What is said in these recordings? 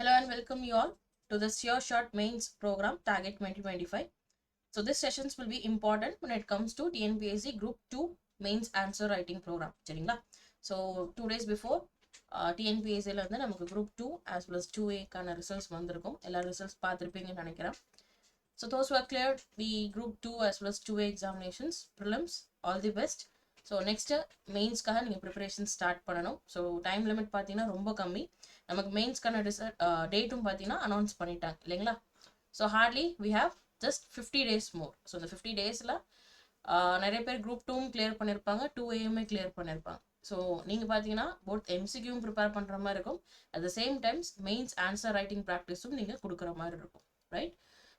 Hello and welcome you all to the Sure Shot Mains program Target 2025. So this sessions will be important when it comes to TNPSC Group 2 Mains Answer Writing program. சரிங்களா? So 2 days before TNPSC வந்து நமக்கு Group 2 as well as 2A கான results வந்திருக்கும். எல்லா results பார்த்திருப்பீங்கன்னு நினைக்கிறேன். So those who have cleared the Group 2 as well as 2A examinations, prelims, all the best. So next மெயின்ஸ்க்காக நீங்கள் preparation start பண்ணணும். So time limit பார்த்தீங்கன்னா ரொம்ப கம்மி. நமக்கு மெயின்ஸ்க்கான டேட்டும் பார்த்தீங்கன்னா அனௌன்ஸ் பண்ணிட்டாங்க இல்லைங்களா? So hardly we have just 50 days more. So இந்த 50 daysல நிறைய பேர் குரூப் 2ம் கிளியர் பண்ணியிருப்பாங்க, 2Aயுமே கிளியர் பண்ணியிருப்பாங்க. ஸோ நீங்கள் பார்த்தீங்கன்னா போத் எம்சிக்யூவும் ப்ரிப்பேர் பண்ணுற மாதிரி இருக்கும், at the same times mains answer writing ப்ராக்டிஸும் நீங்கள் கொடுக்குற மாதிரி இருக்கும், ரைட்?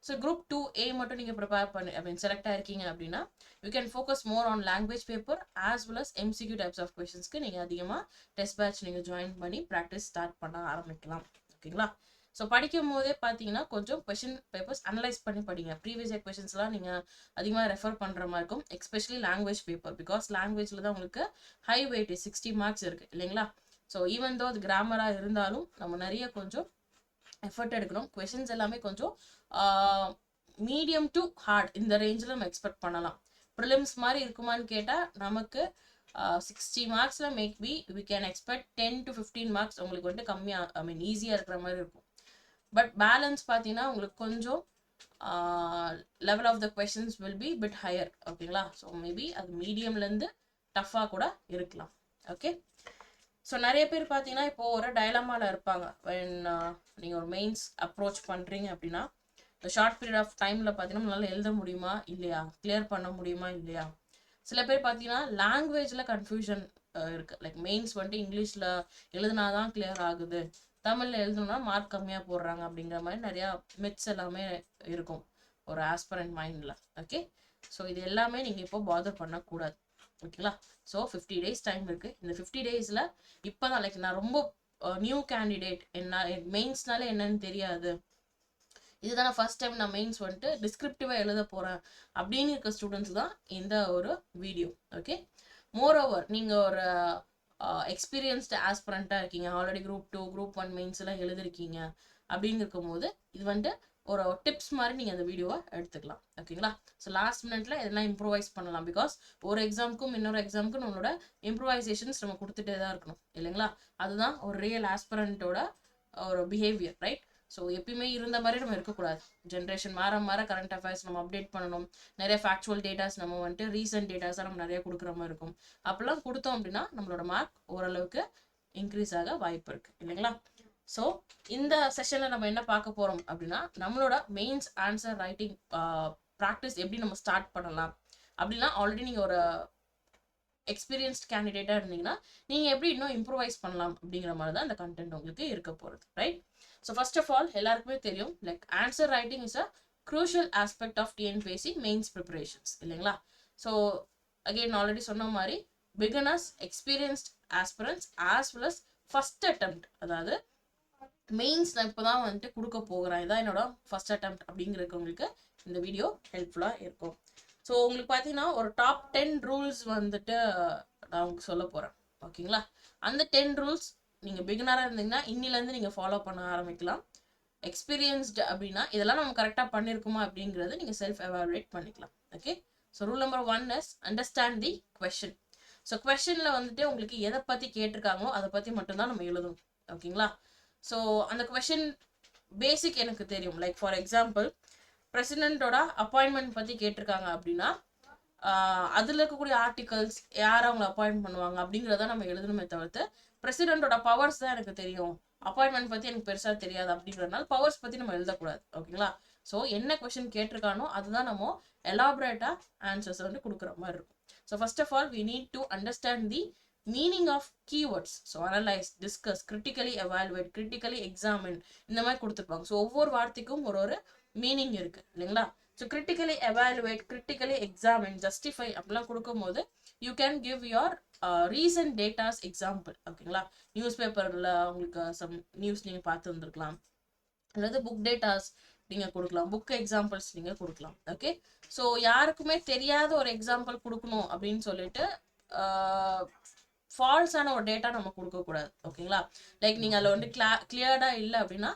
ஸோ குரூப் 2A மட்டும் நீங்கள் ப்ரிப்பேர் பண்ணி செலக்ட் ஆயிருக்கீங்க அப்படின்னா you can focus more on language paper as well as MCQ types of கொஷின்ஸ்க்கு நீங்கள் அதிகமாக டெஸ்ட் பேட்ச் நீங்கள் ஜாயின் பண்ணி ப்ராக்டிஸ் ஸ்டார்ட் பண்ண ஆரம்பிக்கலாம். ஓகேங்களா? ஸோ படிக்கும் போதே பார்த்தீங்கன்னா கொஞ்சம் கொஷின் பேப்பர்ஸ் அனலைஸ் பண்ணி படிங்க. ப்ரீவியஸ் இயர் கொஷின்ஸ்லாம் நீங்கள் அதிகமாக ரெஃபர் பண்ணுற மாதிரி இருக்கும், எஸ்பெஷலி லாங்குவேஜ் பேப்பர். பிகாஸ் லாங்குவேஜில் தான் உங்களுக்கு ஹை வெயிட் 60 மார்க்ஸ் இருக்குது இல்லைங்களா? ஸோ ஈவன் தோ அது கிராமராக இருந்தாலும் நம்ம நிறைய கொஞ்சம் எஃபர்ட் எடுக்கணும். கொஷின்ஸ் எல்லாமே கொஞ்சம் மீடியம் டு ஹார்ட் இந்த ரேஞ்சில் நம்ம எக்ஸ்பெக்ட் பண்ணலாம். ப்ரிலிம்ஸ் மாதிரி இருக்குமான்னு கேட்டால் நமக்கு 60 மார்க்ஸில் maybe we can expect 10 to 15 marks உங்களுக்கு வந்துட்டு கம்மியாக ஈஸியாக இருக்கிற மாதிரி இருக்கும். பட் பேலன்ஸ் பார்த்தீங்கன்னா உங்களுக்கு கொஞ்சம் level of the questions will be bit higher. ஓகேங்களா? ஸோ மேபி அது மீடியம்லேருந்து டஃப்பாக கூட இருக்கலாம். ஓகே, ஸோ நிறைய பேர் பார்த்தீங்கன்னா இப்போ ஒரு டைலமாவில் இருப்பாங்க. நீங்கள் ஒரு மெயின்ஸ் அப்ரோச் பண்ணுறீங்க அப்படின்னா இந்த ஷார்ட் பீரியட் ஆஃப் டைமில் பார்த்தீங்கன்னா நம்மளால் எழுத முடியுமா இல்லையா, கிளியர் பண்ண முடியுமா இல்லையா? சில பேர் பார்த்தீங்கன்னா லாங்குவேஜில் கன்ஃபியூஷன் இருக்குது. லைக் மெயின்ஸ் வந்துட்டு இங்கிலீஷில் எழுதுனாதான் கிளியர் ஆகுது, தமிழில் எழுதணும்னா மார்க் கம்மியாக போடுறாங்க அப்படிங்கிற மாதிரி நிறையா மித்ஸ் எல்லாமே இருக்கும் ஒரு ஆஸ்பரண்ட் மைண்டில். ஓகே, ஸோ இது எல்லாமே நீங்கள் இப்போ பாதர் பண்ணக்கூடாது. ஓகேங்களா? ஸோ 50 days டைம் இருக்குது. இந்த 50 daysல இப்போ தான் லைக் நான் ரொம்ப நியூ கேண்டிடேட், என்ன மெயின்ஸ்னால என்னன்னு தெரியாது, இதுதான் நான் ஃபர்ஸ்ட் டைம் நான் மெயின்ஸ் வந்துட்டு டிஸ்கிரிப்டிவாக எழுத போகிறேன் அப்படின்னு இருக்க ஸ்டூடெண்ட்ஸ் தான் இந்த ஒரு வீடியோ. ஓகே, மோர் ஓவர் நீங்கள் ஒரு எக்ஸ்பீரியன்ஸ்டு ஆஸ்பிரண்ட்டாக இருக்கீங்க, ஆல்ரெடி குரூப் 2 குரூப் 1 மெயின்ஸ் எல்லாம் எழுதிருக்கீங்க அப்படின்னு இருக்கும் போது இது வந்துட்டு ஒரு டிப்ஸ் மாதிரி நீங்கள் அந்த வீடியோவை எடுத்துக்கலாம். ஓகேங்களா? ஸோ லாஸ்ட் மினிட்ல எதெல்லாம் இம்ப்ரூவைஸ் பண்ணலாம். பிகாஸ் ஒரு எக்ஸாமுக்கும் இன்னொரு எக்ஸாமுக்கும் நம்மளோட இம்ப்ரூவைசேஷன்ஸ் நம்ம கொடுத்துட்டே தான் இருக்கணும் இல்லைங்களா? அதுதான் ஒரு ரியல் ஆஸ்பிரண்ட்டோட ஒரு பிஹேவியர், ரைட்? ஸோ எப்பயுமே இருந்த மாதிரி நம்ம இருக்கக்கூடாது. ஜென்ரேஷன் மாற மாற கரண்ட் அஃபேர்ஸ் நம்ம அப்டேட் பண்ணணும். நிறைய ஃபேக்சுவல் டேட்டாஸ் நம்ம வந்துட்டு ரீசெண்ட் டேட்டாஸாக நம்ம நிறைய கொடுக்குற மாதிரி இருக்கும். அப்பெல்லாம் கொடுத்தோம் அப்படின்னா நம்மளோட மார்க் ஓரளவுக்கு இன்க்ரீஸ் ஆக வாய்ப்பு இருக்கு இல்லைங்களா? ஸோ இந்த செஷனில் நம்ம என்ன பார்க்க போகிறோம் அப்படின்னா நம்மளோட மெயின்ஸ் ஆன்சர் ரைட்டிங் ப்ராக்டிஸ் எப்படி நம்ம ஸ்டார்ட் பண்ணலாம் அப்படின்னா, ஆல்ரெடி நீங்கள் ஒரு எக்ஸ்பீரியன்ஸ்ட் கேண்டிடேட்டாக இருந்தீங்கன்னா நீங்கள் எப்படி இன்னும் இம்ப்ரூவைஸ் பண்ணலாம் அப்படிங்கிற மாதிரி தான் இந்த கண்டென்ட் உங்களுக்கு இருக்க போகிறது, right? So first of all எல்லாருக்குமே தெரியும் like answer writing is a crucial aspect of TNPSC mains preparations இல்லைங்களா? ஸோ அகெயின் ஆல்ரெடி சொன்ன மாதிரி beginners, experienced aspirants as well as first attempt, அதாவது மெயின்ஸ் நான் இப்போ தான் வந்துட்டு கொடுக்க போகிறேன், இதான் என்னோட ஃபர்ஸ்ட் அட்டெம்ப்ட் அப்படிங்கிறவங்களுக்கு இந்த வீடியோ ஹெல்ப்ஃபுல்லாக இருக்கும். ஸோ உங்களுக்கு பார்த்தீங்கன்னா ஒரு டாப் 10 ரூல்ஸ் வந்துட்டு நான் உங்களுக்கு சொல்ல போகிறேன். ஓகேங்களா? அந்த 10 ரூல்ஸ் நீங்கள் பிகினராக இருந்தீங்கன்னா இன்னிலேருந்து நீங்கள் ஃபாலோ பண்ண ஆரம்பிக்கலாம். எக்ஸ்பீரியன்ஸ்டு அப்படின்னா இதெல்லாம் நம்ம கரெக்டாக பண்ணியிருக்குமா அப்படிங்கிறத நீங்கள் செல்ஃப் எவாலுவேட் பண்ணிக்கலாம். Okay, so rule number 1 is understand the question. So கொஷனில் வந்துட்டு உங்களுக்கு எதை பற்றி கேட்டிருக்காங்களோ அதை பற்றி மட்டும்தான் நம்ம எழுதணும். ஓகேங்களா? ஸோ அந்த கொஷின் பேசிக் எனக்கு தெரியும். லைக் ஃபார் எக்ஸாம்பிள் பிரசிடென்ட்டோட அப்பாயின்மெண்ட் பற்றி கேட்டிருக்காங்க அப்படின்னா அதில் இருக்கக்கூடிய ஆர்டிகல்ஸ் யார் அவங்களை அப்பாயிண்ட் பண்ணுவாங்க அப்படிங்கிறத நம்ம எழுதணுமே தவிர்த்து பிரசிடென்ட்டோட பவர்ஸ் தான் எனக்கு தெரியும், அப்பாயின்மெண்ட் பற்றி எனக்கு பெருசாக தெரியாது அப்படிங்கிறதுனால பவர்ஸ் பற்றி நம்ம எழுதக்கூடாது. ஓகேங்களா? ஸோ என்ன கொஷின் கேட்டிருக்கானோ அதுதான் நம்ம எலாபரேட்டாக ஆன்சர்ஸ் வந்து கொடுக்குற மாதிரி இருக்கும். So first of all we need to understand the meaning of keywords. So analyse, discuss, critically evaluate, critically examine இந்த மாதிரி கொடுத்துருப்பாங்க. ஸோ ஒவ்வொரு வார்த்தைக்கும் ஒரு ஒரு மீனிங் இருக்கு இல்லைங்களா? So critically evaluate, critically examine, justify அப்படிலாம் கொடுக்கும்போது you can give your recent datas example. ஓகேங்களா? நியூஸ் பேப்பரில் உங்களுக்கு சம் நியூஸ் நீங்கள் பார்த்து வந்துருக்கலாம், அல்லது புக் டேட்டாஸ் நீங்கள் கொடுக்கலாம், புக் எக்ஸாம்பிள்ஸ் நீங்கள் கொடுக்கலாம். ஓகே, ஸோ யாருக்குமே தெரியாத ஒரு எக்ஸாம்பிள் கொடுக்கணும் அப்படின்னு சொல்லிட்டு ஃபால்ஸான ஒரு டேட்டா நம்ம கொடுக்கக்கூடாது. ஓகேங்களா? லைக் நீங்கள் அதில் வந்து கிளியர்டாக இல்லை அப்படின்னா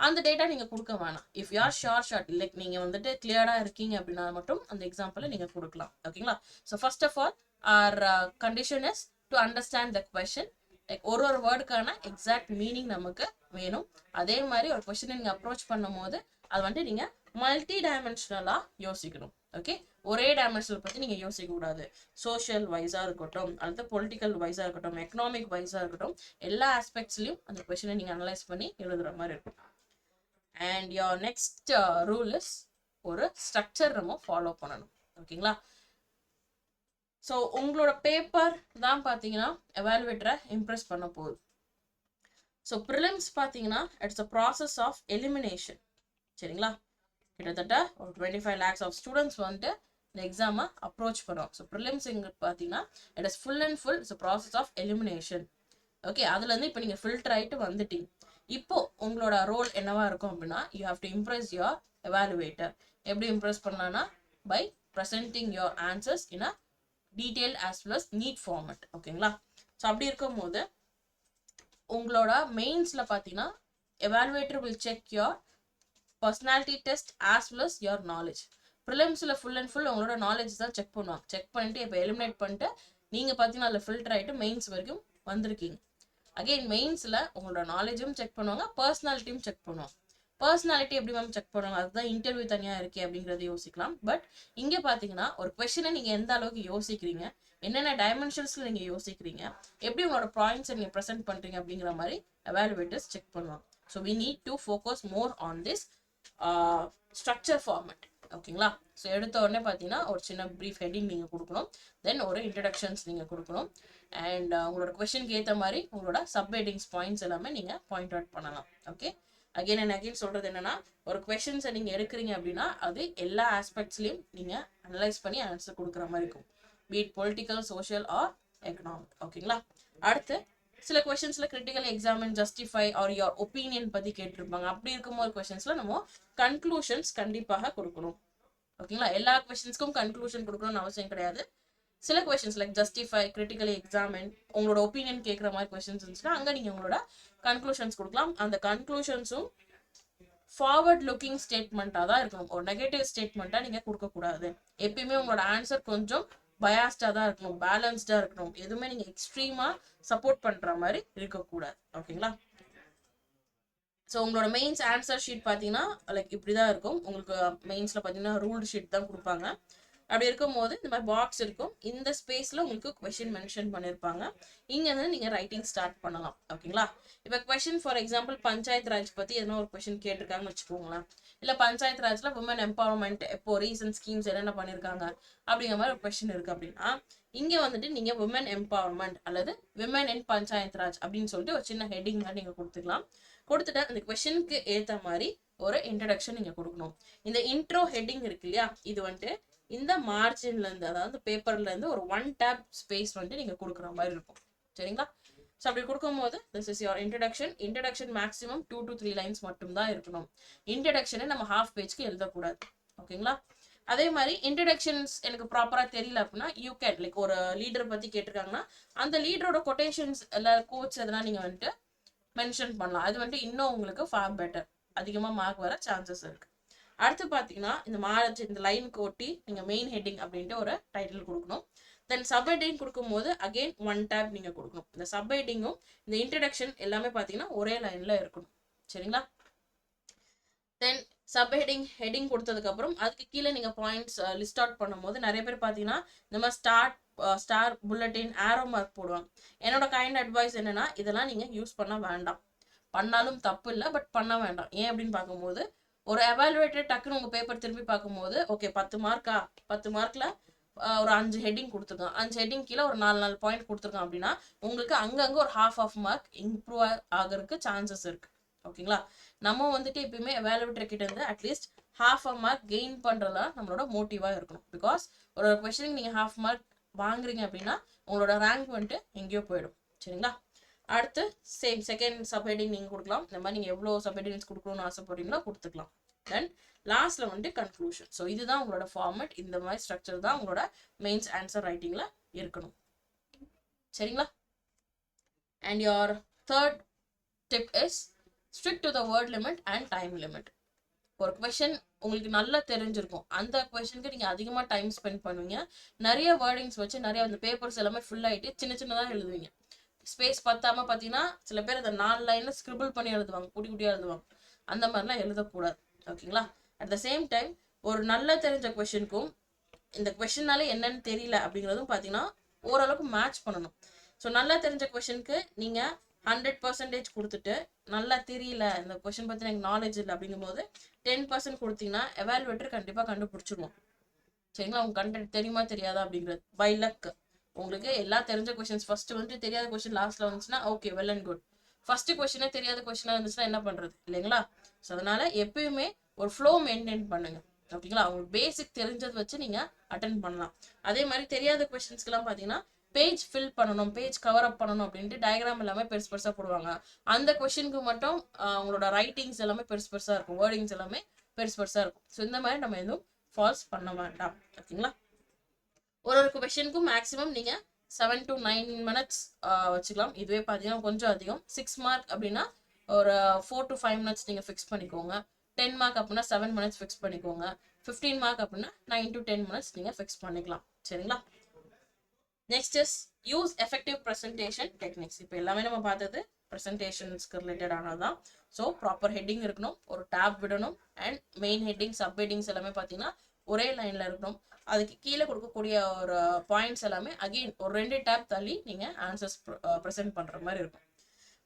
அந்த டேட்டா நீங்க கொடுக்க வேணாம். If you are short like நீங்க வந்துட்டு கிளியரா இருக்கீங்க அப்படின்னா மட்டும் அந்த எக்ஸாம்பிளை நீங்க கொடுக்கலாம். ஓகேங்களா? So first of all our condition is to understand the question. Like ஒரு வேர்டுக்கான எக்ஸாக்ட் மீனிங் நமக்கு வேணும். அதே மாதிரி ஒரு கொஸ்டினை நீங்க அப்ரோச் பண்ணும் போது அது வந்துட்டு நீங்க மல்டி டைமென்ஷனலா யோசிக்கணும். ஓகே, ஒரே டைமென்ஷனல் பத்தி நீங்க யோசிக்க கூடாது. சோஷியல் வைஸா இருக்கட்டும், அல்லது பொலிட்டிக்கல் வைஸா இருக்கட்டும், எக்கனாமிக் வைஸா இருக்கட்டும், எல்லா ஆஸ்பெக்ட்ஸ்லயும் அந்த கொஸ்டினை நீங்க அனலைஸ் பண்ணி எழுதுற மாதிரி இருக்கும். And your next rule is ஒரு ஸ்ட்ரக்சர் நம்ம ஃபாலோ பண்ணணும். ஓகேங்களா? ஸோ உங்களோட பேப்பர் தான் பார்த்தீங்கன்னா எவாலுவேட்டரை இம்ப்ரெஸ் பண்ண போகுது. ஸோ ப்ரிலிம்ஸ் பார்த்தீங்கன்னா it's a process of elimination. சரிங்களா? கிட்டத்தட்ட ஒரு 25 lakhs ஆஃப் ஸ்டூடெண்ட்ஸ் வந்துட்டு இந்த எக்ஸாமை அப்ரோச் பண்ணுவோம். ஸோ ப்ரிலிம்ஸ் இங்கே பார்த்தீங்கன்னா it is full and full it's process of elimination. Okay, அதுலேருந்து இப்போ நீங்கள் ஃபில்டர் ஆகிட்டு வந்துட்டீங்க. இப்போ உங்களோட ரோல் என்னவா இருக்கும் அப்படின்னா you have to impress your evaluator. எப்படி இம்ப்ரெஸ் பண்ணலான்னா by presenting your answers in a detail as well as neat format. ஓகேங்களா? ஸோ அப்படி இருக்கும் போது உங்களோட மெயின்ஸில் பார்த்தீங்கன்னா evaluator will check your personality test as well as your knowledge. ப்ரிலிம்ஸில் ஃபுல் அண்ட் ஃபுல் உங்களோட நாலேஜ் தான் செக் பண்ணுவாங்க. செக் பண்ணிட்டு இப்போ எலிமினேட் பண்ணிட்டு நீங்கள் பார்த்தீங்கன்னா அதில் ஃபில்டர் ஆகிட்டு மெயின்ஸ் வரைக்கும் வந்திருக்கீங்க. அகெயின் மெயின்ஸில் உங்களோட நாலேஜும் செக் பண்ணுவாங்க, பர்சனாலிட்டியும் செக் பண்ணுவாங்க. பர்சனாலிட்டி எப்படி மேம் செக் பண்ணுவாங்க? அதுதான் இன்டர்வியூ தனியாக இருக்கே அப்படிங்கிறத யோசிக்கலாம். பட் இங்கே பார்த்தீங்கன்னா ஒரு கொஸ்டினை நீங்கள் எந்த அளவுக்கு யோசிக்கிறீங்க, என்னென்ன டைமென்ஷன்ஸில் நீங்கள் யோசிக்கிறீங்க, எப்படி உங்களோட பாயிண்ட்ஸை நீங்கள் ப்ரெசென்ட் பண்ணுறீங்க அப்படிங்கிற மாதிரி எவாலுவேட்டர்ஸ் செக் பண்ணுவாங்க. So we need to focus more on this structure format. ஓகேங்களா? ஸோ எடுத்த உடனே பார்த்தீங்கன்னா ஒரு சின்ன ப்ரீஃப் ஹெட்டிங் நீங்கள் கொடுக்கணும், தென் ஒரு இன்ட்ரடக்ஷன்ஸ் நீங்கள் கொடுக்கணும், அண்ட் உங்களோட கொஸ்டினுக்கு ஏற்ற மாதிரி உங்களோட சப்ஹெட்டிங்ஸ் பாயிண்ட்ஸ் எல்லாமே நீங்கள் பாயிண்ட் அவுட் பண்ணலாம். ஓகே, அகெயின் அண்ட் அகெயின் சொல்கிறது என்னன்னா ஒரு கொஸ்டின்ஸை நீங்கள் எடுக்கிறீங்க அப்படின்னா அது எல்லா ஆஸ்பெக்ட்ஸ்லையும் நீங்கள் அனலைஸ் பண்ணி ஆன்சர் கொடுக்குற மாதிரி இருக்கும், be it political, social or economic. ஓகேங்களா? அடுத்து சில கொஸ்டின்ஸ்ல critical examine justify or your opinion பத்தி கேட்டிருப்பாங்க. அப்படி இருக்கும்போது கொஸ்டின்ஸ்ல நம்ம கன்க்ளூஷன்ஸ் கண்டிப்பாக கொடுக்கணும். ஓகேங்களா? எல்லா கொஸ்டின்ஸ்க்கும் கன்க்ளூஷன் கொடுக்கணும்னு அவசியம் கிடையாது. சில questions like justify, critical examine, உங்களோட ஒப்பீனியன் கேட்குற மாதிரி கொஸ்டின்ஸ் இருந்துச்சுன்னா அங்கே நீங்கள் உங்களோட கன்க்ளூஷன்ஸ் கொடுக்கலாம். அந்த கன்க்ளூஷன்ஸும் ஃபார்வர்ட் லுக்கிங் ஸ்டேட்மெண்ட்டாக தான் இருக்கணும். ஒரு நெகட்டிவ் ஸ்டேட்மெண்ட்டாக நீங்கள் கொடுக்கக்கூடாது. எப்பயுமே உங்களோட ஆன்சர் கொஞ்சம் பயாஸ்டாக தான் இருக்கணும், பேலன்ஸ்டாக இருக்கணும். எதுவுமே நீங்கள் எக்ஸ்ட்ரீமாக சப்போர்ட் பண்ணுற மாதிரி இருக்கக்கூடாது. ஓகேங்களா? ஸோ உங்களோட மெயின்ஸ் ஆன்சர் ஷீட் பார்த்தீங்கன்னா லைக் இப்படி தான் இருக்கும். உங்களுக்கு மெயின்ஸில் பார்த்தீங்கன்னா ரூல்டு ஷீட் தான் கொடுப்பாங்க. அப்படி இருக்கும் போது இந்த மாதிரி பாக்ஸ் இருக்கும். இந்த ஸ்பேஸில் உங்களுக்கு கொஸ்டின் மென்ஷன் பண்ணியிருப்பாங்க. இங்கேருந்து நீங்கள் ரைட்டிங் ஸ்டார்ட் பண்ணலாம். ஓகேங்களா? இப்போ question for example panchayat Raj பற்றி எதனா ஒரு கொஸ்டின் கேட்டிருக்காங்கன்னு வச்சுக்கோங்களேன். இல்லை பஞ்சாயத்து ராஜ்ல உமன் எம்பவர்மெண்ட் எப்போ ரீசன்ட் ஸ்கீம்ஸ் என்னென்ன பண்ணியிருக்காங்க அப்படிங்கிற மாதிரி ஒரு கொஸ்டின் இருக்குது அப்படின்னா இங்கே வந்துட்டு நீங்கள் உமன் எம்பவர்மெண்ட் அல்லது விமன் இன் பஞ்சாயத்து ராஜ் அப்படின்னு சொல்லிட்டு ஒரு சின்ன ஹெட்டிங் மாதிரி நீங்கள் கொடுத்துக்கலாம். கொடுத்துட்டு அந்த கொஸ்டினுக்கு ஏற்ற மாதிரி ஒரு இன்ட்ரடக்ஷன் நீங்கள் கொடுக்கணும். இந்த இன்ட்ரோ ஹெட்டிங் இருக்கு இல்லையா, இது வந்துட்டு இந்த மார்ஜின்லேருந்து அதாவது பேப்பர்லேருந்து ஒரு 1 tab ஸ்பேஸ் வந்துட்டு நீங்கள் கொடுக்குற மாதிரி இருக்கும். சரிங்களா? ஸோ அப்படி கொடுக்கும்போது this is your introduction. Introduction maximum 2 to 3 lines மட்டும்தான் இருக்கணும். இன்ட்ரடக்ஷனை நம்ம ஹாஃப் பேஜ்க்கு எழுதக்கூடாது. ஓகேங்களா? அதே மாதிரி இன்ட்ரடக்ஷன்ஸ் எனக்கு ப்ராப்பராக தெரியல அப்படின்னா யூ கேன் லைக் ஒரு லீடரை பற்றி கேட்டிருக்காங்கன்னா அந்த லீடரோட கொட்டேஷன்ஸ் இல்லை கோட்ஸ் எதனா நீங்கள் வந்துட்டு மென்ஷன் பண்ணலாம். அது வந்துட்டு இன்னும் உங்களுக்கு ஃபார் பெட்டர், அதிகமாக மார்க் வர சான்சஸ் இருக்கு. அடுத்து பார்த்தீங்கன்னா இந்த மார்ஜ் இந்த லைன் கோட்டி நீங்கள் மெயின் ஹெட்டிங் அப்படின்ட்டு ஒரு டைட்டில் கொடுக்கணும். தென் சப் ஹெட்டிங் கொடுக்கும்போது அகெயின் 1 tab நீங்கள் கொடுக்கணும். இந்த சப் ஹெட்டிங்கும் இந்த இன்ட்ரடக்ஷன் எல்லாமே பார்த்தீங்கன்னா ஒரே லைனில் இருக்கணும். சரிங்களா? தென் சப் ஹெட்டிங் கொடுத்ததுக்கப்புறம் அதுக்கு கீழே நீங்கள் பாயிண்ட்ஸ் லிஸ்ட் அவுட் பண்ணும்போது நிறைய பேர் பார்த்தீங்கன்னா இந்த மாதிரி ஸ்டார் புல்லட்டின் ஆரோ மார்க் போடுவாங்க. என்னோட கைண்ட் அட்வைஸ் என்னன்னா இதெல்லாம் நீங்கள் யூஸ் பண்ண வேண்டாம். பண்ணாலும் தப்பு இல்லை, பட் பண்ண வேண்டாம். ஏன் அப்படின்னு பார்க்கும்போது ஒரு எவாலுவேட்டர் டக்குன்னு உங்கள் பேப்பர் திரும்பி பார்க்கும்போது ஓகே 10 மார்க்கா, 10 மார்க்கில் ஒரு 5 ஹெட்டிங் கொடுத்துருக்கான், 5 ஹெட்டிங் கீழே ஒரு 4 பாயிண்ட் கொடுத்துருக்கான் அப்படின்னா உங்களுக்கு அங்கங்கே ஒரு half மார்க் இம்ப்ரூவ் ஆகிறதுக்கு சான்சஸ் இருக்கு. ஓகேங்களா? நம்ம வந்துட்டு எப்பயுமே எவாலுவேட்டர் கிட்ட இருந்து அட்லீஸ்ட் half மார்க் கெயின் பண்ணுறதா நம்மளோட மோட்டிவாக இருக்கணும். பிகாஸ் ஒரு கொஸ்டினுக்கு நீங்கள் half மார்க் வாங்குறீங்க அப்படின்னா உங்களோட ரேங்க் வந்துட்டு எங்கேயோ போயிடும். சரிங்களா? அடுத்து சேம் செகண்ட் சப்ஹெட்டிங் நீங்கள் கொடுக்கலாம். இந்த மாதிரி நீங்கள் எவ்வளோ சப்ஹெட்டிங்ஸ் கொடுக்கணும்னு ஆசைப்படுறீங்களோ கொடுத்துக்கலாம். தென் லாஸ்ட்ல வந்துட்டு கன்க்ளூஷன். ஸோ இதுதான் உங்களோட ஃபார்மேட். இந்த மாதிரி ஸ்ட்ரக்சர் தான் உங்களோட மெயின்ஸ் ஆன்சர் ரைட்டிங்ல இருக்கணும். சரிங்களா? And your third tip is strict to the word limit and time limit. ஒரு கொஷின் உங்களுக்கு நல்லா தெரிஞ்சிருக்கும், அந்த கொஷனுக்கு நீங்கள் அதிகமாக டைம் ஸ்பெண்ட் பண்ணுவீங்க. நிறைய வேர்டிங்ஸ் வச்சு நிறைய அந்த பேப்பர்ஸ் எல்லாமே ஃபுல் ஆகிட்டு சின்ன சின்னதாக எழுதுவீங்க. ஸ்பேஸ் பத்தாம பார்த்தீங்கன்னா சில பேர் அந்த 4 லைனில் ஸ்கிரிபிள் பண்ணி எழுதுவாங்க, குட்டி குட்டியாக எழுதுவாங்க. அந்த மாதிரிலாம் எழுதக்கூடாது. ஓகேங்களா? அட் த சேம் டைம் ஒரு நல்லா தெரிஞ்ச கொஷனுக்கும் இந்த கொஷின்னாலே என்னன்னு தெரியல அப்படிங்கிறதும் பார்த்தீங்கன்னா ஓரளவுக்கு மேட்ச் பண்ணணும். ஸோ நல்லா தெரிஞ்ச கொஷனுக்கு நீங்கள் 100% கொடுத்துட்டு, நல்லா தெரியல இந்த கொஷின் பற்றி எனக்கு நாலேஜ் இல்லை அப்படிங்கும்போது 10% கொடுத்தீங்கன்னா எவாலுவேட்டர் கண்டிப்பாக கண்டுபிடிச்சிருவோம். சரிங்களா? உங்க கண்டென்ட் தெரியுமா தெரியாதா அப்படிங்கிறது பை லக். உங்களுக்கு எல்லாம் தெரிஞ்ச கொஸ்டின்ஸ் ஃபர்ஸ்ட் வந்து தெரியாத கொஸ்டின் லாஸ்ட்ல வந்துச்சுன்னா okay, well and good. First கொஸ்டினே தெரியாத கொஸ்டினா இருந்துச்சுன்னா என்ன பண்றது, இல்லைங்களா? ஸோ அதனால எப்பயுமே ஒரு ஃப்ளோ மெயின்டைன் பண்ணுங்க. ஓகேங்களா? உங்களுக்கு பேசிக் தெரிஞ்சதை வச்சு நீங்க அட்டென்ட் பண்ணலாம். அதே மாதிரி தெரியாத கொஸ்டின்ஸ்க்கெல்லாம் பார்த்தீங்கன்னா பேஜ் ஃபில் பண்ணணும், பேஜ் கவர் அப் பண்ணணும் அப்படின்ட்டு டயக்ராம் எல்லாமே பெருசு பெருசாக போடுவாங்க. அந்த கொஸ்டினுக்கு மட்டும் உங்களோட ரைட்டிங்ஸ் எல்லாமே பெருசு பெருசாக இருக்கும், வேர்டிங்ஸ் எல்லாமே பெருசு பெருசாக இருக்கும். ஸோ இந்த மாதிரி நம்ம எதுவும் ஃபால்ஸ் பண்ண வேண்டாம். ஓகேங்களா? ஒரு கொஸ்டினுக்கும் மேக்ஸிமம் நீங்க 7 to 9 minutes வச்சுக்கலாம். இதுவே பார்த்தீங்கன்னா கொஞ்சம் அதிகம். 6 மார்க் அப்படின்னா ஒரு 4 to 5 minutes நீங்க ஃபிக்ஸ் பண்ணிக்கோங்க. 10 மார்க் அப்படின்னா 7 minutes ஃபிக்ஸ் பண்ணிக்கோங்க. 15 மார்க் அப்படின்னா 9 to 10 minutes நீங்க ஃபிக்ஸ் பண்ணிக்கலாம். சரிங்களா? Next is use effective presentation techniques. இப்போ எல்லாமே நம்ம பார்த்தது ப்ரெசன்டேஷன்ஸ்க்கு ரிலேட்டட் ஆனதுதான். ஸோ ப்ராப்பர் ஹெட்டிங் இருக்கணும், ஒரு டேப் விடணும், and main heading sub headings எல்லாமே பார்த்தீங்கன்னா ஒரே லைன்ல இருக்கணும். அதுக்கு கீழே கொடுக்கக்கூடிய ஒரு பாயிண்ட்ஸ் எல்லாமே அகெயின் ஒரு 2 டேப் தள்ளி நீங்க ஆன்சர்ஸ் ப்ரெசென்ட் பண்ற மாதிரி இருக்கும்.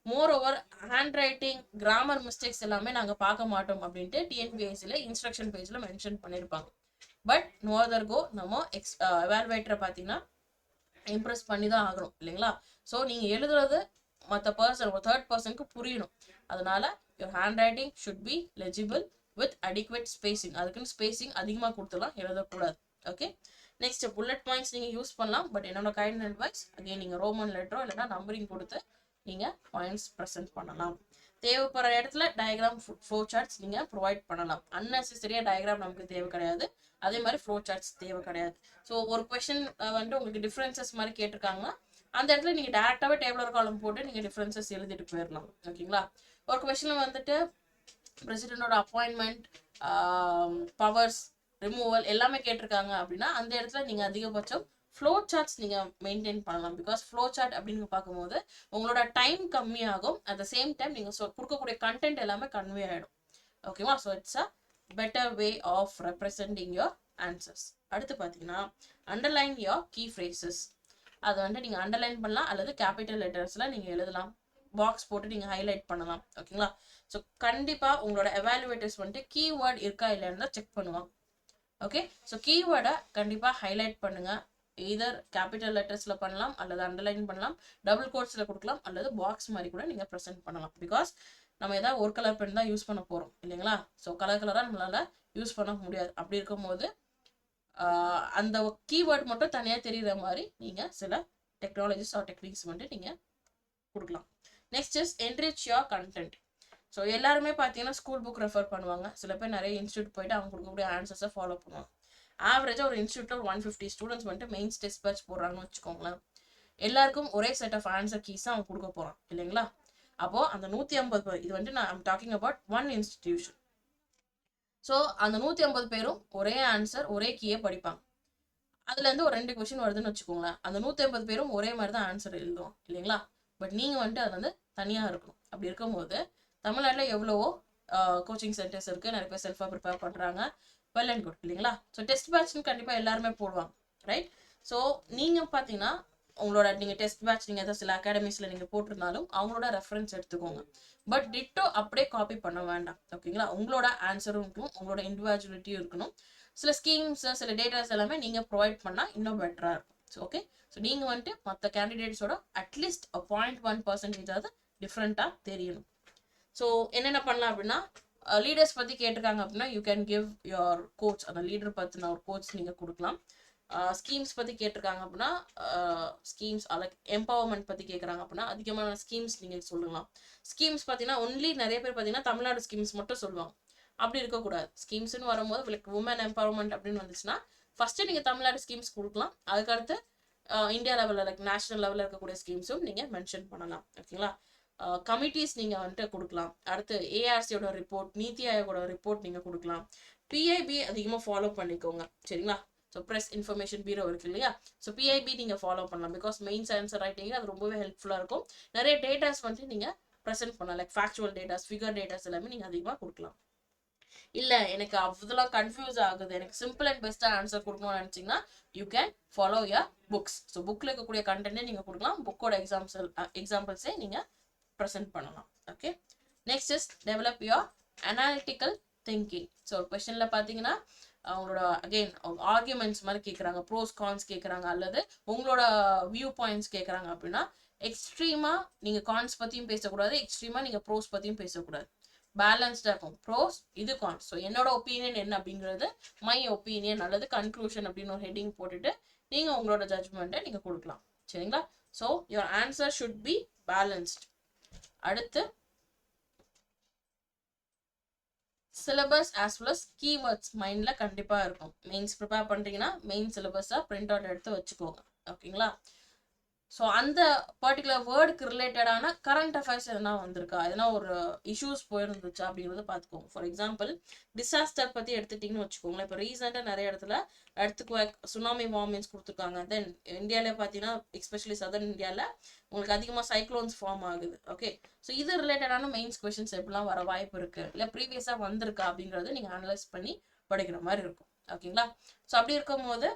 More over hand writing, grammar mistakes எல்லாமே நாங்கள் பார்க்க மாட்டோம் அப்படின்ட்டு டிஎன்பிஎஸ்சியில் இன்ஸ்ட்ரக்ஷன் பேஜில் மென்ஷன் பண்ணியிருப்பாங்க. பட் நோ அதர் கோ, நம்ம எவால்வேட்டரை பார்த்தீங்கன்னா இம்ப்ரெஸ் பண்ணி தான் ஆகணும், இல்லைங்களா? ஸோ நீங்கள் எழுதுறது மற்ற பர்சன், ஒரு தேர்ட் பர்சனுக்கு புரியணும். அதனால your hand writing should be legible with adequate spacing. அதுக்குன்னு ஸ்பேசிங் அதிகமாக கொடுத்துலாம் எழுதக்கூடாது. ஓகே, நெக்ஸ்ட் புல்லட் பாயிண்ட்ஸ் நீங்கள் யூஸ் பண்ணலாம். பட் என்னோட கைண்ட் அட்வைஸ் அகைன் நீங்கள் ரோமன் லெட்டரோ இல்லைன்னா நம்பரிங் கொடுத்து நீங்கள் பாயிண்ட்ஸ் ப்ரெசென்ட் பண்ணலாம். தேவைப்படுற இடத்துல டயக்ராம், ஃப்ளோ சார்ட்ஸ் நீங்கள் ப்ரொவைட் பண்ணலாம். அன்னெசரியாக டயக்ராம் நமக்கு தேவை கிடையாது, அதே மாதிரி ஃப்ளோ சார்ட்ஸ் தேவை கிடையாது. ஸோ ஒரு கொஸ்டின் வந்துட்டு உங்களுக்கு டிஃப்ரென்சஸ் மாதிரி கேட்டிருக்காங்கன்னா அந்த இடத்துல நீங்கள் டேரெக்டாகவே டேபிளர் காலம் போட்டு நீங்கள் டிஃப்ரென்சஸ் எழுதிட்டு போயிடலாம். ஓகேங்களா? ஒரு கொஸ்டினில் வந்துட்டு பிரசிடென்டோட அப்பாயின்மெண்ட், பவர்ஸ், ரிமூவல் எல்லாமே கேட்டிருக்காங்க அப்படின்னா அந்த இடத்துல நீங்கள் அதிகபட்சம் ஃப்ளோ சார்ட்ஸ் நீங்கள் மெயின்டைன் பண்ணலாம். பிகாஸ் ஃப்ளோ சார்ட் அப்படின்னு பார்க்கும்போது உங்களோட டைம் கம்மியாகும், அட் த சேம் டைம் நீங்கள் கொடுக்கக்கூடிய கண்டென்ட் எல்லாமே கன்வே ஆகிடும். ஓகேவா? So it's a better way of representing your answers. அடுத்து பார்த்தீங்கன்னா அண்டர்லைன் யோர் கீ ஃப்ரேசஸ். அதை வந்துட்டு நீங்கள் அண்டர்லைன் பண்ணலாம் அல்லது கேபிட்டல் லெட்டர்ஸில் நீங்கள் எழுதலாம், பாக்ஸ் போட்டு நீங்கள் ஹைலைட் பண்ணலாம். ஓகேங்களா? ஸோ கண்டிப்பாக உங்களோட எவாலுவேட்டர்ஸ் வந்துட்டு கீவேர்ட் இருக்கா இல்லைன்னு தான் செக் பண்ணுவாங்க. ஓகே, ஸோ கீவேர்டை கண்டிப்பாக ஹைலைட் பண்ணுங்க. எய்தர் கேபிட்டல் லெட்டர்ஸில் பண்ணலாம் அல்லது அண்டர்லைன் பண்ணலாம், டபுள் கோட்ஸில் கொடுக்கலாம் அல்லது பாக்ஸ் மாதிரி கூட நீங்கள் ப்ரெசென்ட் பண்ணலாம். பிகாஸ் நம்ம ஏதாவது ஒரு கலர் பென் தான் யூஸ் பண்ண போகிறோம், இல்லைங்களா? ஸோ கலர் கலராக நம்மளால யூஸ் பண்ண முடியாது. அப்படி இருக்கும்போது அந்த கீவேர்ட் மட்டும் தனியாக தெரிகிற மாதிரி நீங்கள் சில டெக்னாலஜிஸ் ஆர் டெக்னிக்ஸ் வந்துட்டு நீங்கள் கொடுக்கலாம். Next is enrich your content. So எல்லாருமே பார்த்தீங்கன்னா ஸ்கூல் புக் ரெஃபர் பண்ணுவாங்க. சில பேர் நிறைய இன்ஸ்டியூட் போயிட்டு அவங்க கொடுக்கக்கூடிய ஆன்சர்ஸை ஃபாலோ பண்ணுவாங்க. ஆவரேஜாக ஒரு இன்ஸ்டியூட்டில் ஒரு 150 ஸ்டூடெண்ட்ஸ் வந்துட்டு மெயின்ஸ் டெஸ்ட் பேட்ச் போடுறாங்கன்னு வச்சுக்கோங்களேன். எல்லாருக்கும் ஒரே செட் ஆஃப் ஆன்சர் கீஸ் அவங்க கொடுக்க போகிறோம், இல்லைங்களா? அப்போது அந்த 150 இது வந்துட்டு நான் talking about one institution. So அந்த 150 பேரும் ஒரே ஆன்சர் ஒரே கீயை படிப்பாங்க. அதுலேருந்து ஒரு 2 கொஸ்டின் வருதுன்னு வச்சுக்கோங்களேன். அந்த 150 பேரும் ஒரே மாதிரி தான் ஆன்சர் எழுதுவோம், இல்லைங்களா? பட் நீங்கள் வந்துட்டு அது வந்து தனியாக இருக்கணும். அப்படி இருக்கும்போது தமிழ்நாட்டில் எவ்வளவோ கோச்சிங் சென்டர்ஸ் இருக்குது, நிறைய பேர் செல்ஃபாக ப்ரிப்பேர் பண்ணுறாங்க, வெல் அண்ட் குட், இல்லைங்களா? ஸோ டெஸ்ட் பேட்ச்னு கண்டிப்பாக எல்லாருமே போடுவாங்க, ரைட்? ஸோ நீங்கள் பார்த்தீங்கன்னா உங்களோட நீங்கள் டெஸ்ட் பேட்ச் நீங்கள் ஏதாவது சில அகாடமிஸில் நீங்கள் போட்டிருந்தாலும் அவங்களோட ரெஃபரன்ஸ் எடுத்துக்கோங்க. பட் டிட்டோ அப்படியே காப்பி பண்ண வேண்டாம். ஓகேங்களா? உங்களோட ஆன்சரும் இருக்கணும், உங்களோட இண்டிவிஜுவலிட்டியும் இருக்கணும். சில ஸ்கீம்ஸ், சில டேட்டாஸ் எல்லாமே நீங்கள் ப்ரொவைட் பண்ணால் இன்னும் பெட்டராக இருக்கும். ஸோ ஓகே, ஸோ நீங்கள் வந்துட்டு மற்ற கேண்டிடேட்ஸோட அட்லீஸ்ட் 0.1% டிஃப்ரெண்ட்டாக தெரியணும். ஸோ என்னென்ன பண்ணலாம் அப்படின்னா லீடர்ஸ் பற்றி கேட்டிருக்காங்க அப்படின்னா you can give your coach, அந்த லீடர் பற்றின ஒரு கோச் நீங்கள் கொடுக்கலாம். ஸ்கீம்ஸ் பற்றி கேட்டிருக்காங்க அப்படின்னா ஸ்கீம்ஸ் லைக் எம்பவர்மெண்ட் பற்றி கேட்குறாங்க அப்படின்னா அதிகமான ஸ்கீம்ஸ் நீங்கள் சொல்லலாம். ஸ்கீம்ஸ் பார்த்தீங்கன்னா ஒன்லி நிறைய பேர் பார்த்தீங்கன்னா தமிழ்நாடு ஸ்கீம்ஸ் மட்டும் சொல்லுவாங்க. அப்படி இருக்கக்கூடாது. ஸ்கீம்ஸ்னு வரும்போது லைக் உமன் எம்பவர்மெண்ட் அப்படின்னு வந்துச்சுன்னா ஃபஸ்ட்டு நீங்கள் தமிழ்நாடு ஸ்கீம்ஸ் கொடுக்கலாம். அதுக்கடுத்து இந்தியா லெவலில் லைக் நேஷனல் லெவலில் இருக்கக்கூடிய ஸ்கீம்ஸும் நீங்கள் மென்ஷன் பண்ணலாம். ஓகேங்களா? கமிட்டிஸ் நீங்கள் வந்துட்டு கொடுக்கலாம். அடுத்து ஏஆர்சியோட ரிப்போர்ட், நீத்தி ஆயோகோட ரிப்போர்ட் நீங்கள் கொடுக்கலாம். பிஐபி அதிகமாக ஃபாலோ பண்ணிக்கோங்க சரிங்களா. ஸோ ப்ரெஸ் இன்ஃபர்மேஷன் பீரோ இருக்கு இல்லையா, ஸோ பிஐபி நீங்கள் ஃபாலோ பண்ணலாம். பிகாஸ் மெயின்ஸ் ஆன்சர் ரைட்டிங் அது ரொம்பவே ஹெல்ப்ஃபுல்லாக இருக்கும். நிறைய டேட்டாஸ் வந்துட்டு நீங்கள் ப்ரெசென்ட் பண்ணலாம். Like factual datas, figure datas எல்லாமே நீங்கள் அதிகமாக கொடுக்கலாம். இல்லை எனக்கு அதெல்லாம் கன்ஃபியூஸ் ஆகுது, எனக்கு சிம்பிள் அண்ட் பெஸ்ட்டாக ஆன்சர் கொடுக்கணும்னு நினச்சிங்கன்னா you can follow your books. So புக்கில் இருக்கக்கூடிய கண்டென்ட்டே நீங்கள் கொடுக்கலாம். புக்கோட எக்ஸாம்பிள்ஸே நீங்கள் ப்ரெசென்ட் பண்ணலாம். Okay, next is develop your analytical thinking. So ஒரு கொஸ்டினில் பார்த்தீங்கன்னா அவங்களோட அகெயின் ஆர்குமெண்ட்ஸ் மாதிரி கேட்குறாங்க, ப்ரோஸ் கான்ஸ் கேட்குறாங்க, அல்லது உங்களோட வியூ பாயிண்ட்ஸ் கேட்குறாங்க அப்படின்னா எக்ஸ்ட்ரீமாக நீங்கள் கான்ஸ் பற்றியும் பேசக்கூடாது, எக்ஸ்ட்ரீமாக நீங்கள் ப்ரோஸ் பற்றியும் பேசக்கூடாது. பேலன்ஸ்டாக இருக்கும். ப்ரோஸ் இது கான்ஸ். ஸோ என்னோட ஒப்பீனியன் என்ன அப்படிங்கிறது மை ஒப்பீனியன் அல்லது கன்க்ளூஷன் அப்படின்னு ஒரு ஹெட்டிங் போட்டுட்டு நீங்கள் உங்களோட ஜட்ஜ்மெண்ட்டை நீங்கள் கொடுக்கலாம் சரிங்களா. So your answer should be balanced. அடுத்து syllabus as well as keywords மைண்டில் கண்டிப்பாக இருக்கும். மெயின்ஸ் ப்ரிப்பேர் பண்ணுறீங்கன்னா மெயின் சிலபஸாக பிரிண்ட் அவுட் எடுத்து வச்சுக்கோங்க ஓகேங்களா. ஸோ அந்த பர்டிகுலர் வேர்டுக்கு ரிலேட்டடான கரண்ட் அஃபேர்ஸ் எதனா வந்திருக்கா, எதனா ஒரு இஷ்யூஸ் போயிருந்துச்சா அப்படிங்கிறத பார்த்துக்கோங்க. ஃபார் எக்ஸாம்பிள் டிசாஸ்டர் பற்றி எடுத்துட்டிங்கன்னு வச்சுக்கோங்களேன். இப்போ ரீசெண்டாக நிறைய இடத்துல எர்த்குவேக், சுனாமி வார்மிங்ஸ் கொடுத்துருக்காங்க. தென் இந்தியாவில் பார்த்தீங்கன்னா எஸ்பெஷலி சதர்ன் இந்தியாவில் உங்களுக்கு அதிகமாக சைக்ளோன்ஸ் ஃபார்ம் ஆகுது. ஓகே, ஸோ இது ரிலேட்டடான மெயின்ஸ் கொஸ்டின்ஸ் எப்படிலாம் வர வாய்ப்பு இருக்குது, இல்லை ப்ரீவியஸாக வந்திருக்கா அப்படிங்கிறத நீங்கள் அனலைஸ் பண்ணி படிக்கிற மாதிரி இருக்கும் ஓகேங்களா. ஸோ அப்படி இருக்கும்போது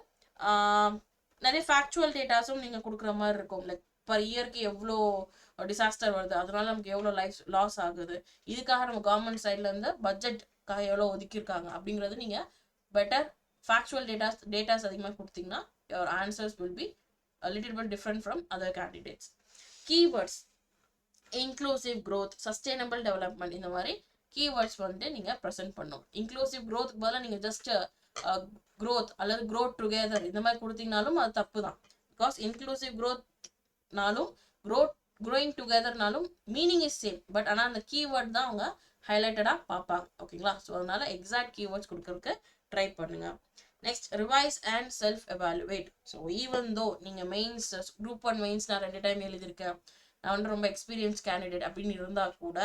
நிறைய ஃபேக்சுவல் டேட்டாஸும் நீங்கள் கொடுக்குற மாதிரி இருக்கும். லைக் பர் இயருக்கு எவ்வளோ டிசாஸ்டர் வருது, அதனால நமக்கு எவ்வளோ லைஃப் லாஸ் ஆகுது, இதுக்காக நம்ம கவர்மெண்ட் சைட்லேருந்து பட்ஜெட்காக எவ்வளோ ஒதுக்கியிருக்காங்க அப்படிங்கிறது நீங்கள் பெட்டர் ஃபேக்சுவல் டேட்டாஸ் அதிகமாக கொடுத்தீங்கன்னா your answers will be little bit different from other candidates. Keywords inclusive growth, sustainable development, இந்த மாதிரி கீவேர்ட்ஸ் வந்துட்டு நீங்கள் ப்ரெசென்ட் பண்ணணும். இன்க்ளூசிவ் க்ரோத்துக்கு பதிலாக நீங்கள் ஜஸ்ட் growth அல்லது grow together இந்த மாதிரி கொடுத்தீங்கனாலும் அது தப்பு தான். பிகாஸ் இன்க்ளூசிவ் க்ரோத்னாலும் growing togetherனாலும் மீனிங் இஸ் சேம். பட் ஆனால் அந்த கீவேர்ட் தான் அவங்க ஹைலைட்டடாக பார்ப்பாங்க ஓகேங்களா. ஸோ அதனால எக்ஸாக்ட் கீவேர்ட்ஸ் கொடுக்கறதுக்கு ட்ரை பண்ணுங்க. Next revise and self evaluate. So even though நீங்கள் மெயின்ஸ் குரூப் 1 மெயின்ஸ் நான் 2 டைம் எழுதியிருக்கேன், நான் வந்து ரொம்ப எக்ஸ்பீரியன்ஸ் கேண்டிடேட் அப்படின்னு இருந்தால் கூட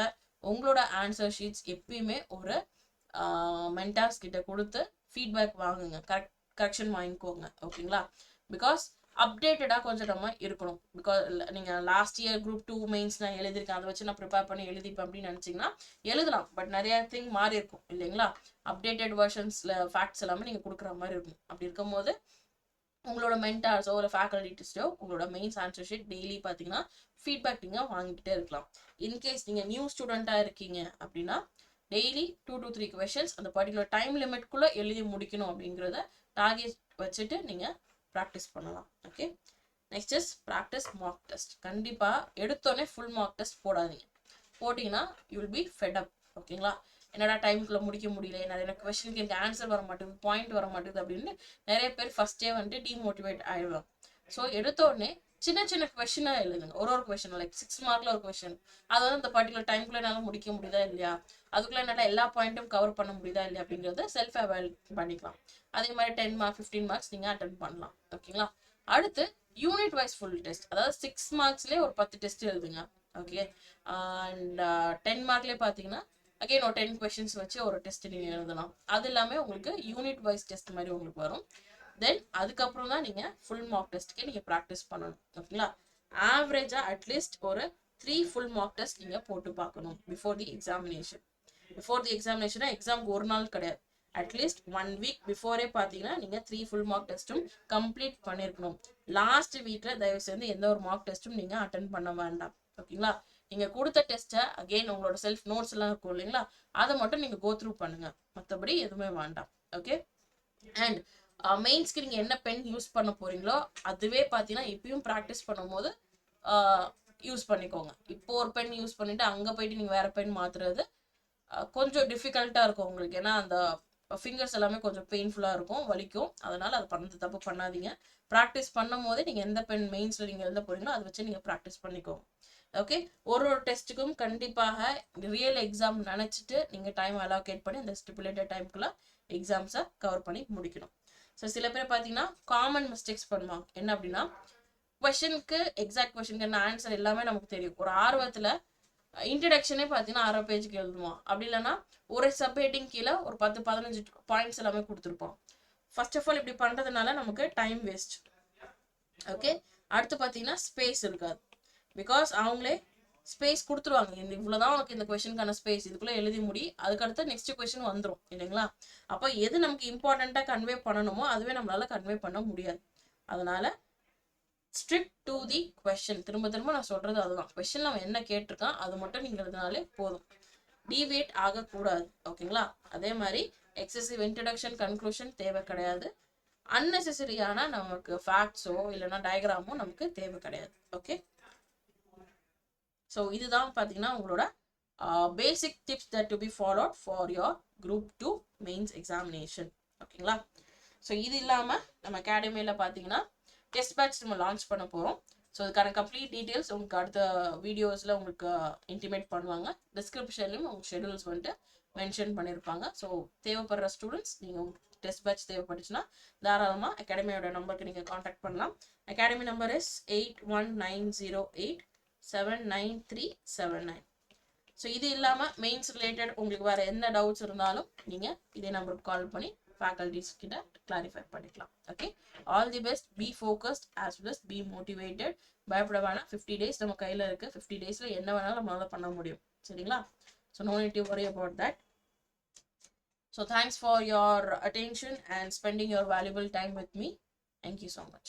உங்களோட ஆன்சர் ஷீட்ஸ் எப்பயுமே ஒரு மென்டார்ஸ் கிட்ட கொடுத்து ஃபீட்பேக் வாங்குங்க, கரெக்ஷன் வாங்கிக்கோங்க ஓகேங்களா. பிகாஸ் அப்டேட்டடாக கொஞ்சம் நம்ம இருக்கணும். பிகாஸ் நீங்கள் லாஸ்ட் இயர் குரூப் 2 மெயின்ஸ் நான் எழுதியிருக்கேன், அதை வச்சு நான் ப்ரிப்பேர் பண்ணி எழுதிப்பேன் அப்படின்னு நினச்சிங்கன்னா எழுதலாம். பட் நிறையா திங் மாறி இருக்கும் இல்லைங்களா. அப்டேட்டட் வெர்ஷன்ஸில் ஃபேக்ட்ஸ் எல்லாமே நீங்கள் கொடுக்குற மாதிரி இருக்கும். அப்படி இருக்கும்போது உங்களோட மென்டார்ஸோ இல்லை ஃபேக்கல்டிஸ்டோ உங்களோட மெயின்ஸ் ஆன்சர் ஷீட் டெய்லி பார்த்தீங்கன்னா ஃபீட்பேக் நீங்கள் வாங்கிக்கிட்டே இருக்கலாம். இன்கேஸ் நீங்கள் நியூ ஸ்டூடெண்ட்டாக இருக்கீங்க அப்படின்னா டெய்லி 2 to 3 questions அந்த பர்டிகுலர் டைம் லிமிட்குள்ளே எழுதி முடிக்கணும் அப்படிங்கிறத டார்கெட் வச்சுட்டு நீங்கள் ப்ராக்டிஸ் பண்ணலாம். Okay, next is practice mark test. கண்டிப்பாக எடுத்தோடனே ஃபுல் மார்க் டெஸ்ட் போடாதீங்க. போட்டிங்கன்னா you will be fed up ஓகேங்களா. என்னடா டைமுக்குள்ளே முடிக்க முடியல, நிறைய கொஸ்டினுக்கு எனக்கு ஆன்சர் வர மாட்டேங்குது, பாயிண்ட் வர மாட்டேங்குது அப்படின்னு நிறைய பேர் ஃபர்ஸ்டே வந்துட்டு டிமோட்டிவேட் ஆயிடுவாங்க. ஸோ எடுத்தோடனே சின்ன சின்ன கொஸ்டினாக எழுதுங்க. ஒரு கொஸ்டின் லைக் 6 மார்க்கில் ஒரு கொஸ்டின், அது வந்து இந்த பர்டிகுலர் டைம்குள்ளே என்னால் முடிக்க முடியுதா இல்லையா, அதுக்குள்ளே என்னால் எல்லா பாயிண்ட்டும் கவர் பண்ண முடியுதா இல்லையா அப்படிங்கிறத செல்ஃப் எவாலுவேட் பண்ணிக்கலாம். அதே மாதிரி 10 மார்க் 15 மார்க்ஸ் நீங்கள் அட்டென்ட் பண்ணலாம் ஓகேங்களா. அடுத்து யூனிட் வைஸ் ஃபுல் டெஸ்ட், அதாவது 6 மார்க்ஸ்லேயே ஒரு 10 டெஸ்ட் எழுதுங்க ஓகே. அண்ட் 10 மார்க்லேயே பார்த்தீங்கன்னா அகைன் ஒரு 10 கொஸ்டின்ஸ் வச்சு ஒரு டெஸ்ட் நீங்கள் எழுதலாம். அது எல்லாமே உங்களுக்கு யூனிட் வைஸ் டெஸ்ட் மாதிரி உங்களுக்கு வரும். தென் அதுக்கப்புறம் தான் நீங்கள் ஃபுல் மார்க் டெஸ்ட்டுக்கே நீங்கள் ப்ராக்டிஸ் பண்ணணும் ஓகேங்களா. ஆவரேஜாக அட்லீஸ்ட் ஒரு 3 ஃபுல் மார்க் டெஸ்ட் நீங்கள் போட்டு பார்க்கணும் பிஃபோர் தி எக்ஸாமினேஷன். எக்ஸாமுக்கு ஒரு நாள் கிடையாது, அட்லீஸ்ட் 1 வீக் பிஃபோரே பார்த்தீங்கன்னா நீங்கள் 3 ஃபுல் மார்க் டெஸ்ட்டும் கம்ப்ளீட் பண்ணியிருக்கணும். லாஸ்ட் வீக்கில் தயவு செய்து எந்த ஒரு மார்க் டெஸ்ட்டும் நீங்கள் அட்டென்ட் பண்ண வேண்டாம் ஓகேங்களா. நீங்கள் கொடுத்த டெஸ்ட்டை அகெயின் உங்களோட செல்ஃப் நோட்ஸ் எல்லாம் இருக்கும் இல்லைங்களா, அதை மட்டும் நீங்கள் கோ த்ரூ பண்ணுங்க, மற்றபடி எதுவுமே வேண்டாம் ஓகே. அண்ட் மெயின்ஸ்க்கு நீங்கள் என்ன பென் யூஸ் பண்ண போறீங்களோ அதுவே பார்த்தீங்கன்னா இப்பயும் ப்ராக்டிஸ் பண்ணும்போது யூஸ் பண்ணிக்கோங்க. இப்போ ஒரு பென் யூஸ் பண்ணிட்டு அங்கே போயிட்டு நீங்கள் வேற பென் மாற்றுறது கொஞ்சம் டிஃபிகல்ட்டாக இருக்கும் உங்களுக்கு. ஏன்னா அந்த ஃபிங்கர்ஸ் எல்லாமே கொஞ்சம் பெயின்ஃபுல்லாக இருக்கும், வலிக்கும். அதனால் அது பண்ணது தப்பு பண்ணாதீங்க. ப்ராக்டிஸ் பண்ணும் போது நீங்கள் எந்த பென் மெயின்ஸில் நீங்கள் எழுத போறீங்களோ அதை வச்சு நீங்கள் ப்ராக்டிஸ் பண்ணிக்கோங்க ஓகே. ஒரு டெஸ்ட்டுக்கும் கண்டிப்பாக ரியல் எக்ஸாம் நினச்சிட்டு நீங்கள் டைம் அலோகேட் பண்ணி அந்த ஸ்டிப்புலேட்டட் டைமுக்குள்ள எக்ஸாம்ஸை கவர் பண்ணி முடிக்கணும். ஸோ சில பேர் பார்த்தீங்கன்னா காமன் மிஸ்டேக்ஸ் பண்ணுவாங்க. என்ன அப்படின்னா கொஷனுக்கு எக்ஸாக்ட் கொஷனுக்கு என்ன ஆன்சர் எல்லாமே நமக்கு தெரியும். ஒரு ஆர்வத்தில் இன்ட்ரடக்ஷனே பார்த்தீங்கன்னா 1/2 பேஜுக்கு எழுதுவான். அப்படி இல்லைன்னா ஒரு சப்ஹெட்டிங் கீழே ஒரு 10-15 பாயிண்ட்ஸ் எல்லாமே கொடுத்துருப்போம். ஃபர்ஸ்ட் ஆஃப் ஆல் இப்படி பண்ணுறதுனால நமக்கு டைம் வேஸ்ட். ஓகே, அடுத்து பார்த்தீங்கன்னா ஸ்பேஸ் இருக்காது. பிகாஸ் அவங்களே ஸ்பேஸ் கொடுத்துருவாங்க, இவ்வளோதான் உனக்கு இந்த கொஷனுக்கான ஸ்பேஸ், இதுக்குள்ளே எழுதி முடி, அதுக்கடுத்து நெக்ஸ்ட் கொஷின் வந்துடும் இல்லைங்களா. அப்போ எது நமக்கு இம்பார்ட்டண்ட்டாக கன்வே பண்ணணுமோ அதுவே நம்மளால கன்வே பண்ண முடியாது. அதனால ஸ்ட்ரிக் டு தி கொஷின். திரும்ப திரும்ப நான் சொல்றது அதுதான், கொஷின் அவன் என்ன கேட்டிருக்கான் அது மட்டும் நீங்க எழுதினாலே போதும், டிவியேட் ஆகக்கூடாது. ஓகேங்களா. அதே மாதிரி எக்ஸசிவ் இன்ட்ரடக்ஷன் கன்க்ளூஷன் தேவை கிடையாது. அன்னெசரியான நமக்கு ஃபேக்ட்ஸோ இல்லைன்னா டயக்ராமோ நமக்கு தேவை கிடையாது. ஓகே, ஸோ இதுதான் பார்த்தீங்கன்னா உங்களோட பேசிக் tips that to be followed for your group 2 mains examination. ஓகேங்களா. ஸோ இது இல்லாமல் நம்ம அகாடமியில் பார்த்தீங்கன்னா டெஸ்ட் பேட்ச் நம்ம லான்ச் பண்ண போகிறோம். ஸோ இதுக்கான கம்ப்ளீட் டீட்டெயில்ஸ் உங்களுக்கு அடுத்த வீடியோஸில் உங்களுக்கு இன்டிமேட் பண்ணுவாங்க. டிஸ்கிரிப்ஷன்லையும் உங்கள் ஷெடியூல்ஸ் வந்துட்டு மென்ஷன் பண்ணியிருப்பாங்க. ஸோ தேவைப்படுற ஸ்டூடெண்ட்ஸ் நீங்கள் டெஸ்ட் பேட்ச் தேவைப்பட்டுச்சுன்னா தாராளமாக அகாடமியோட நம்பருக்கு நீங்கள் காண்டாக்ட் பண்ணலாம். Academy number is 8190879379. ஸோ இது இல்லாமல் மெயின்ஸ் ரிலேட்டட் உங்களுக்கு வேறு எந்த டவுட்ஸ் இருந்தாலும் நீங்கள் இதே நம்பருக்கு கால் பண்ணி ஃபேக்கல்டிஸ் கிட்ட கிளாரிஃபை பண்ணிக்கலாம். Okay, all the best, be focused as well as be motivated. பயப்பட வேணாம், 50 days நம்ம கையில் இருக்குது. 50 daysல என்ன வேணாலும் நம்மளால பண்ண முடியும். சரிங்களா. So no need to worry about that. So thanks for your attention and spending your valuable time with me. Thank you so much.